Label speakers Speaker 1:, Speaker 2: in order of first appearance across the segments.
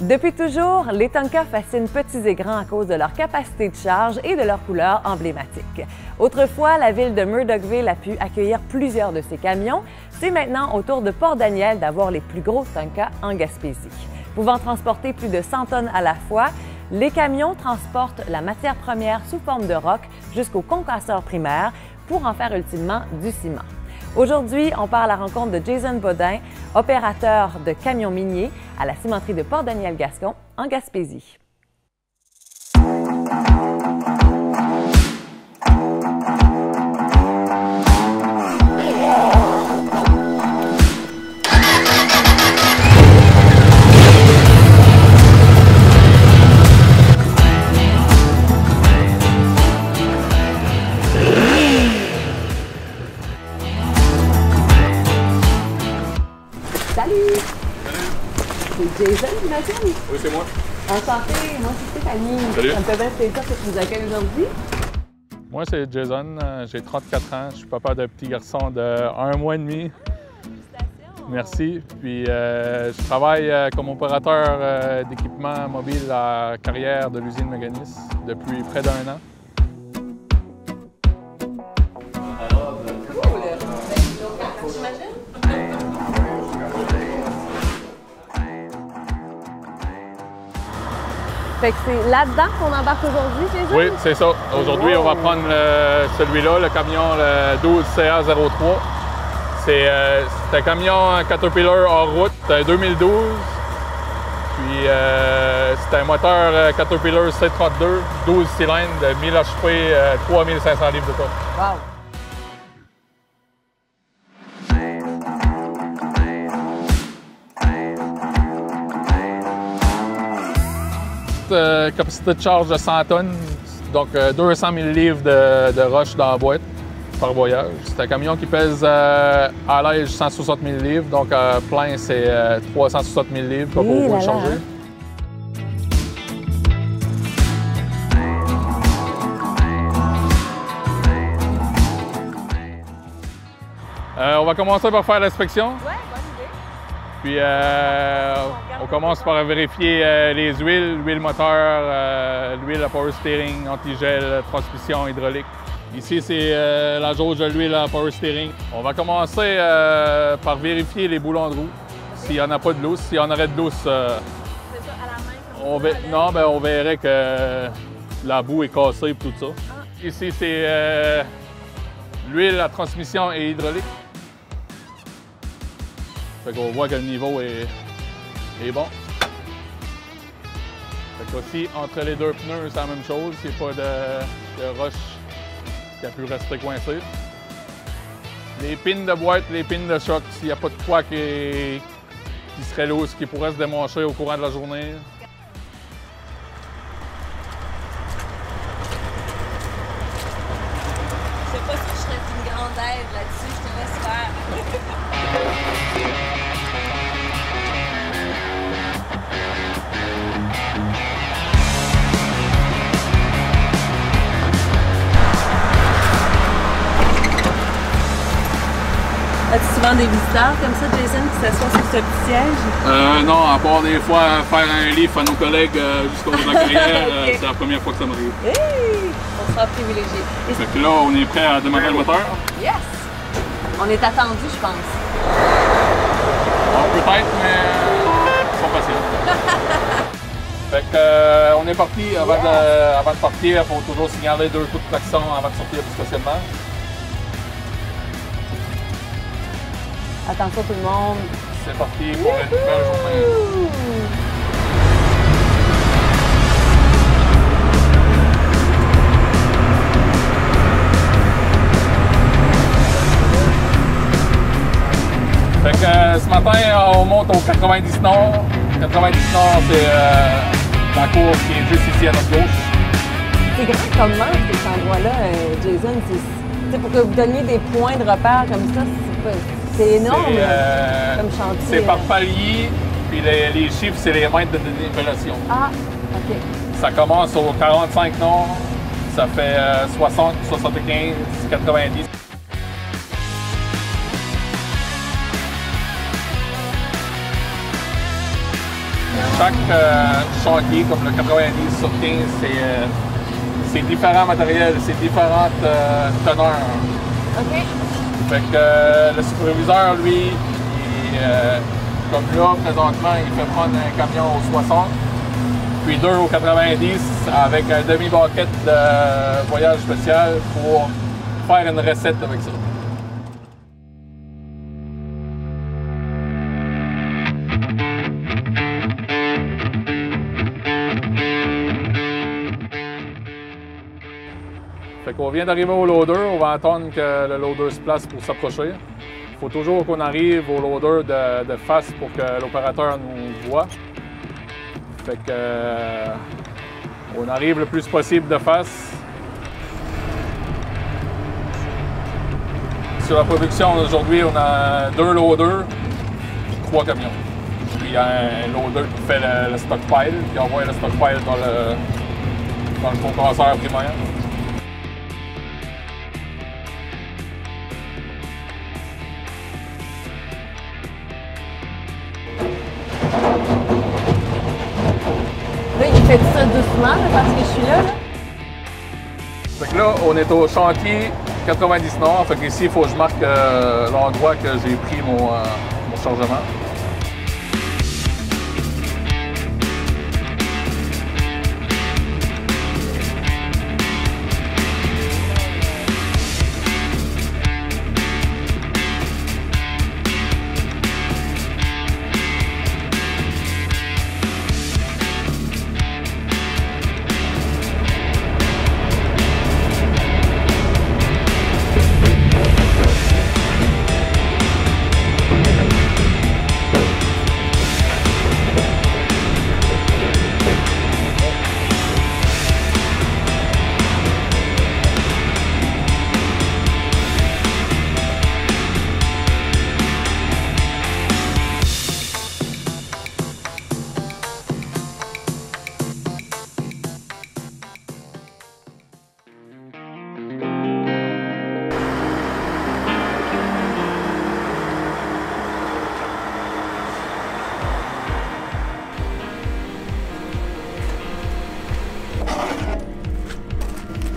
Speaker 1: Depuis toujours, les Tonka fascinent petits et grands à cause de leur capacité de charge et de leurs couleurs emblématiques. Autrefois, la ville de Murdochville a pu accueillir plusieurs de ces camions. C'est maintenant au tour de Port-Daniel d'avoir les plus gros Tonka en Gaspésie. Pouvant transporter plus de 100 tonnes à la fois, les camions transportent la matière première sous forme de roc jusqu'au concasseur primaire pour en faire ultimement du ciment. Aujourd'hui, on part à la rencontre de Jason Bodin, opérateur de camions miniers à la cimenterie de Port-Daniel-Gascon, en Gaspésie. Salut! C'est Jason, j'imagine?
Speaker 2: Oui, c'est moi.
Speaker 1: Enchanté, moi c'est Stéphanie.
Speaker 2: Salut.
Speaker 1: Ça me fait bien plaisir que tu nous accueilles aujourd'hui.
Speaker 2: Moi, c'est Jason. J'ai 34 ans. Je suis papa d'un petit garçon de 1 mois et demi.
Speaker 1: Félicitations!
Speaker 2: Merci. Puis, je travaille comme opérateur d'équipement mobile à carrière de l'usine Méganis depuis près d'1 an.
Speaker 1: Cool! J'imagine? Fait que c'est là-dedans qu'on embarque aujourd'hui, Jason?
Speaker 2: Oui, c'est ça. Aujourd'hui, on va prendre celui-là, le camion le 12 CA03. C'est un camion Caterpillar hors route. C'est un 2012. Puis c'est un moteur Caterpillar C32, 12 cylindres, de 1000 HP, 3500 livres de tonnes.
Speaker 1: Wow!
Speaker 2: Capacité de charge de 100 tonnes, donc 200 000 livres de roche dans la boîte par voyage. C'est un camion qui pèse à l'âge 160 000 livres, donc plein c'est 360 000 livres, pas beaucoup de changer. On va commencer par faire l'inspection.
Speaker 1: Ouais, bonne idée.
Speaker 2: Puis on commence par vérifier les huiles, l'huile moteur, l'huile à power steering, antigel, transmission hydraulique. Ici, c'est la jauge de l'huile à power steering. On va commencer par vérifier les boulons de roue, s'il n'y en a pas de lousse. S'il y en aurait de lousse,
Speaker 1: C'est ça, à la main?
Speaker 2: non, ben, on verrait que la boue est cassée et tout ça. Ici, c'est l'huile à transmission et hydraulique. Fait qu'on voit que le niveau est bon. Fait qu'aussi, entre les deux pneus, c'est la même chose. Il n'y a pas de roche qui a pu rester coincé. Les pins de boîte, les pins de choc, s'il n'y a pas de quoi qui serait lousse, qui pourrait se démancher au courant de la journée.
Speaker 3: Je sais pas si je serais une grande aide là-dessus, je te laisse faire.
Speaker 1: As-tu souvent des visiteurs comme ça, Jason, qui s'assoient sur ce petit siège?
Speaker 2: Non, à part des fois faire un livre à nos collègues jusqu'au bout de la carrière, c'est la première fois que ça m'arrive.
Speaker 1: Hey! On sera privilégiés. Et
Speaker 2: Fait que là, on est prêt à démarrer le moteur.
Speaker 1: yes! On est attendu, je pense.
Speaker 2: Bon, peut-être, mais ils sont patients. Fait que, on est parti. Avant de partir, il faut toujours signaler 2 coups de klaxon avant de sortir du stationnement.
Speaker 1: Attention tout le monde.
Speaker 2: C'est parti pour une belle journée. Fait que ce matin, on monte au 90 Nord. 90 Nord, c'est la cour qui est juste ici à notre gauche.
Speaker 1: C'est grand comment cet endroit-là, Jason? C'est pour que vous donniez des points de repère comme ça, c'est énorme comme chantier.
Speaker 2: C'est par palier, puis les chiffres, c'est les mètres de dénivellation.
Speaker 1: Ah, OK.
Speaker 2: Ça commence au 45 Nord, ça fait 60, 75, 90. Chaque chantier, comme le 90 sur 15, c'est différents matériels, c'est différentes teneurs.
Speaker 1: OK.
Speaker 2: Fait que le superviseur, lui, comme là, présentement, il fait prendre un camion au 60, puis 2 au 90 avec un demi-bucket de voyage spécial pour faire une recette avec ça. Fait qu'on vient d'arriver au loader, on va attendre que le loader se place pour s'approcher. Il faut toujours qu'on arrive au loader de face pour que l'opérateur nous voit. Fait que on arrive le plus possible de face. Sur la production d'aujourd'hui, on a 2 loaders, 3 camions. Puis il y a un loader qui fait le stockpile, qui envoie le stockpile dans le compresseur primaire.
Speaker 1: Là, il fait ça doucement là, parce que je suis là.
Speaker 2: Fait que là, on est au chantier 90 Nord. Fait qu'ici, il faut que je marque l'endroit que j'ai pris mon chargement.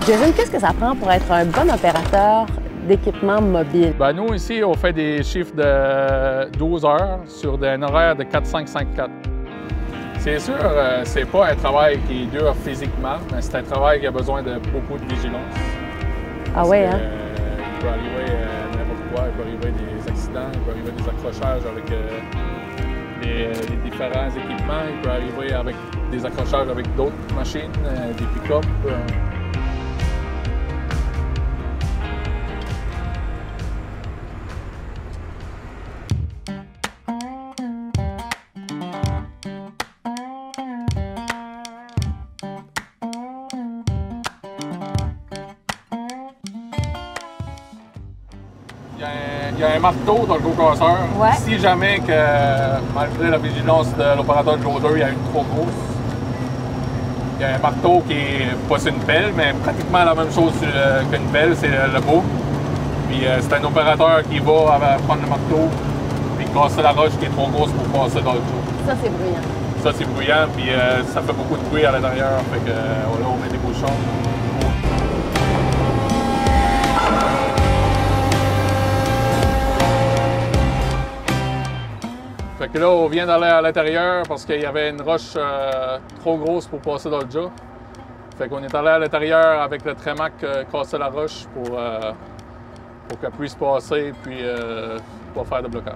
Speaker 1: Jason, qu'est-ce que ça prend pour être un bon opérateur d'équipement mobile?
Speaker 2: Ben, nous, ici, on fait des chiffres de 12 heures sur un horaire de 4-5-5-4. C'est sûr, c'est pas un travail qui est dur physiquement, mais c'est un travail qui a besoin de beaucoup de vigilance.
Speaker 1: Ah ouais, hein?
Speaker 2: Il peut arriver n'importe quoi, il peut arriver des accidents, il peut arriver des accrochages avec les différents équipements, il peut arriver avec des accrochages avec d'autres machines, des pick-up. Il y a un marteau dans le concasseur.
Speaker 1: Ouais.
Speaker 2: Si jamais que, malgré la vigilance de l'opérateur de loader, il y a une trop grosse, il y a un marteau qui est pas sur une pelle, mais pratiquement la même chose qu'une pelle, c'est le bout. Puis c'est un opérateur qui va prendre le marteau puis casser la roche qui est trop grosse pour passer dans le trou.
Speaker 1: Ça, c'est bruyant.
Speaker 2: Ça, c'est bruyant, puis ça fait beaucoup de bruit à l'intérieur. Fait que là, on met des bouchons. Fait que là, on vient d'aller à l'intérieur parce qu'il y avait une roche trop grosse pour passer dans le jas. Fait qu'on est allé à l'intérieur avec le Tremac casser la roche pour qu'elle puisse passer puis pas faire de blocage.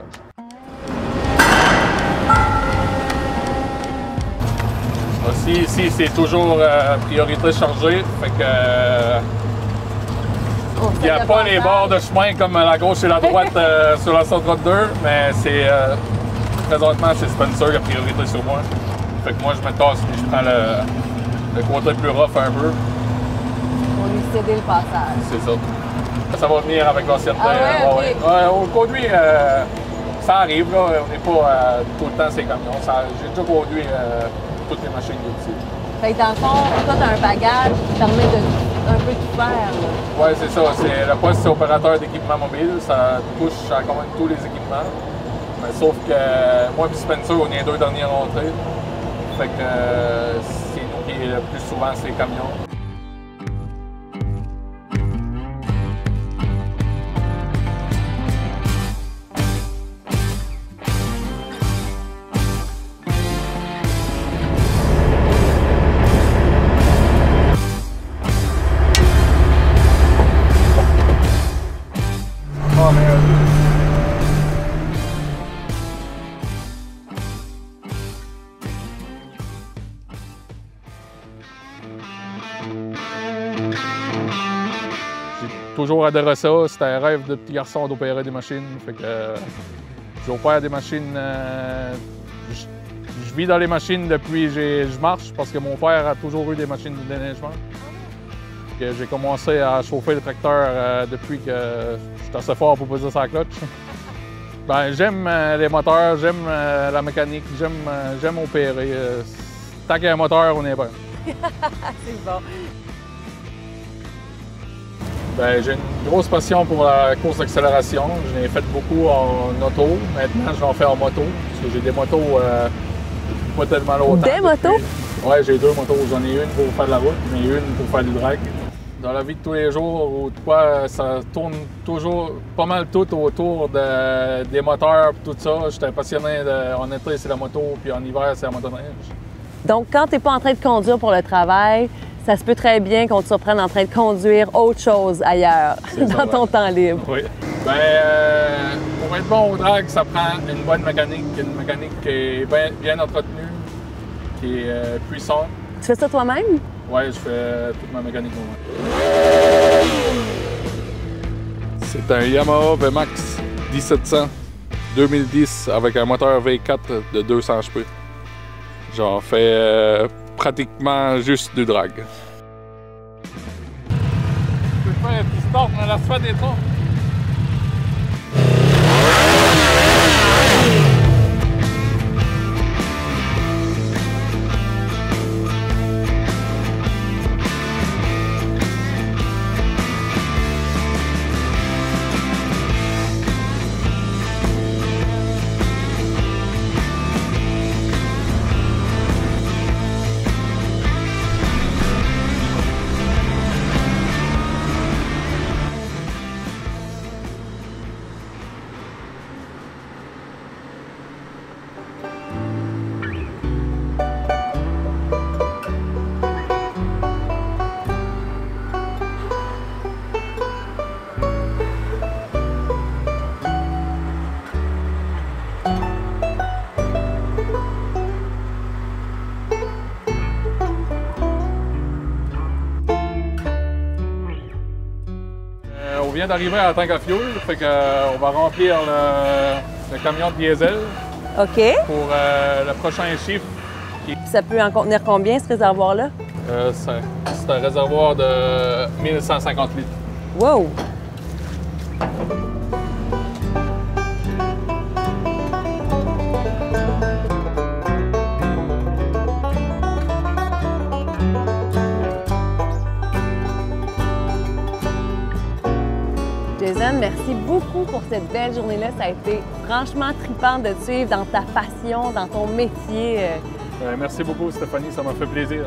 Speaker 2: Ici, c'est toujours priorité chargée. Fait que il n'y a pas les bords de chemin comme la gauche et la droite sur la 132, mais c'est présentement, c'est Spencer qui a priorité sur moi. Fait que moi, je me tasse et je prends le côté plus rough un peu.
Speaker 1: On lui céder le passage.
Speaker 2: C'est ça. Ça va venir avec l'ancienneté.
Speaker 1: Ah ouais, okay.
Speaker 2: On conduit, ça arrive, là. On n'est pas tout le temps ces camions. J'ai déjà conduit toutes les machines ici.
Speaker 1: Fait que dans le fond, toi, tu as un bagage qui permet de un peu tout faire.
Speaker 2: Oui, c'est ça. Le poste, c'est opérateur d'équipement mobile. Ça touche à quand même tous les équipements. Mais sauf que moi et Spencer, on est les deux derniers rentrés. Fait que c'est nous qui le plus souvent ces camions. Oh merde. J'ai toujours adoré ça. C'était un rêve de petit garçon d'opérer des machines. Fait que j'opère des machines. Je vis dans les machines depuis que je marche parce que mon père a toujours eu des machines de déneigement. J'ai commencé à chauffer le tracteur depuis que j'étais assez fort pour poser sa clutch. Ben, j'aime les moteurs, j'aime la mécanique, j'aime opérer. Tant qu'il y a un moteur, on est bon.
Speaker 1: C'est bon.
Speaker 2: Ben, j'ai une grosse passion pour la course d'accélération. Je l'ai fait beaucoup en auto. Maintenant, j'en fais en moto. Parce que j'ai des motos pas tellement longtemps.
Speaker 1: Des motos?
Speaker 2: Oui, j'ai 2 motos. J'en ai une pour faire de la route, mais une pour faire du drag. Dans la vie de tous les jours, ça tourne toujours pas mal tout autour des moteurs et tout ça. J'étais passionné en été, c'est la moto, puis en hiver, c'est la motoneige.
Speaker 1: Donc, quand tu n'es pas en train de conduire pour le travail, ça se peut très bien qu'on te surprenne en train de conduire autre chose ailleurs, dans ton temps libre.
Speaker 2: Oui. Bien, pour être bon au drag, ça prend une bonne mécanique qui est bien entretenue, qui est puissante.
Speaker 1: Tu fais ça toi-même?
Speaker 2: Oui, je fais toute ma mécanique moi-même. C'est un Yamaha VMAX 1700 2010 avec un moteur V4 de 200 chevaux. J'en fais pratiquement juste du drag. Je peux faire un petit start, on laisse faire des tours. On vient d'arriver à la tank à fuel, fait qu'on va remplir le camion de diesel
Speaker 1: OK.
Speaker 2: pour le prochain chiffre.
Speaker 1: Ça peut en contenir combien, ce réservoir-là?
Speaker 2: C'est un réservoir de 1150 litres.
Speaker 1: Wow! Jason, merci beaucoup pour cette belle journée-là. Ça a été franchement trippant de te suivre dans ta passion, dans ton métier.
Speaker 2: Merci beaucoup, Stéphanie, ça m'a fait plaisir.